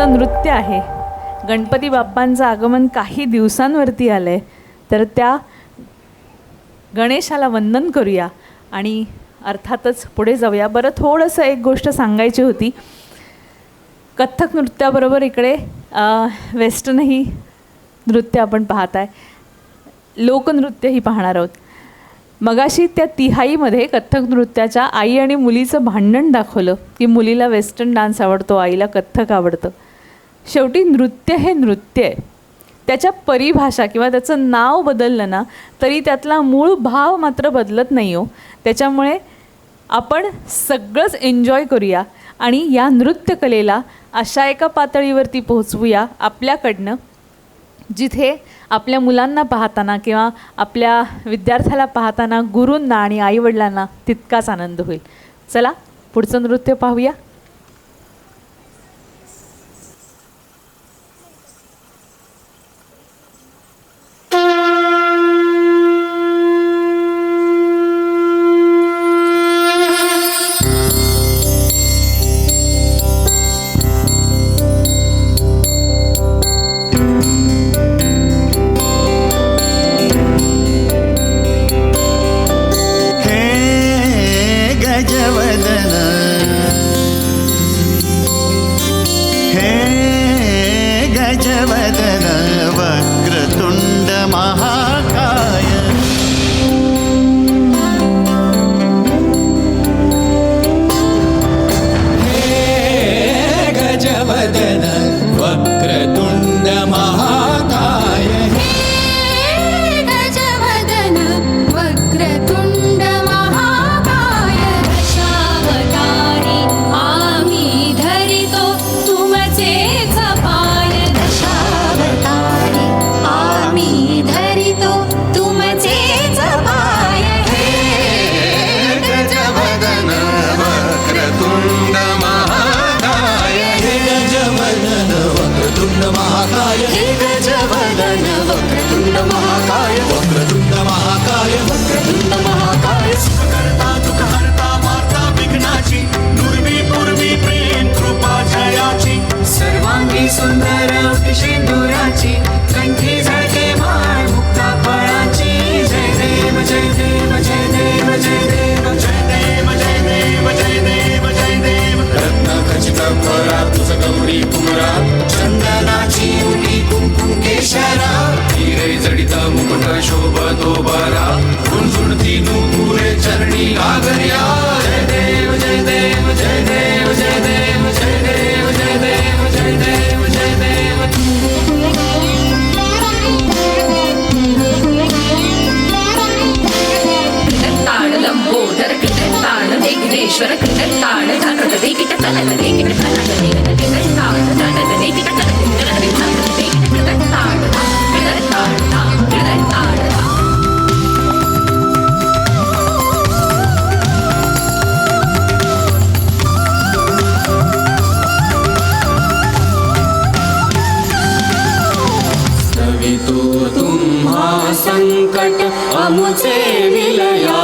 पुढचं नृत्य आहे. गणपती बाप्पांचं आगमन काही दिवसांवरती आलं आहे, तर त्या गणेशाला वंदन करूया आणि अर्थातच पुढे जाऊया. बरं, थोडंसं एक गोष्ट सांगायची होती. कथ्थक नृत्याबरोबर इकडे वेस्टर्नही नृत्य आपण पाहत आहे, लोकनृत्यही पाहणार आहोत. मगाशी त्या तिहाईमध्ये कथ्थक नृत्याच्या आई आणि मुलीचं भांडण दाखवलं की मुलीला वेस्टर्न डान्स आवडतो, आईला कथ्थक आवडतं. शेवटी नृत्य हे नृत्य आहे. त्याच्या परिभाषा किंवा त्याचं नाव बदललं ना तरी त्यातला मूळ भाव मात्र बदलत नाही हो. त्याच्यामुळे आपण सगळंच एन्जॉय करूया आणि या नृत्यकलेला अशा एका पातळीवरती पोहोचवूया आपल्याकडनं, जिथे आपल्या मुलांना पाहताना किंवा आपल्या विद्यार्थ्याला पाहताना गुरूंना आणि आईवडिलांना तितकाच आनंद होईल. चला पुढचं नृत्य पाहूया. गजवदन वक्रतुंड महाकाय, गजवदन वक्रतुंड महाकाय, गजवदन वक्रतुंड महाकाय, दशावतारी आम्ही धरितो तुमचेच पाय. दशावतारी आम्ही धरितो तुमचेच पाय. गजवदन वक्रतुंड महाकाय, गजवदन वक्रतुंड महाकाय, गजवदन वक्रतुंड महाकाय, वक्रतुंड महाकाय, वक्रतुंड महाकाय. सुखकर्ता दुःखहर्ता माता विघ्नाची, नुर्वी पूर्वी प्रेम कृपा जयाची, सर्वांगी सुंदर सिंदुराची, कंठी झळके माळ मुक्ता फळाची. जय देव जय देव जय देव जय देव जय देव जय देव जय देव जय देव. रत्न खचित फरा तुझ गौरी कुमरा, चंदनाची उटी कुंकुम केशरा, हिरे जडित मुकुट शोभतो बरा, गुणगुणती नूपुरे चरणी घागर्या. जय देव जय देव जय देव जय देव जय देव जय देव जय देव जय देव. ताण लंबोदर कीर्तन विघ्नेश्वर कीर्तन धनगदे कीर्तन गदे कीर्तन गदे कीर्तन धनगदे कीर्तन गदे कीर्तन स्तवितो तुम्हा संकट अमुचे विलया,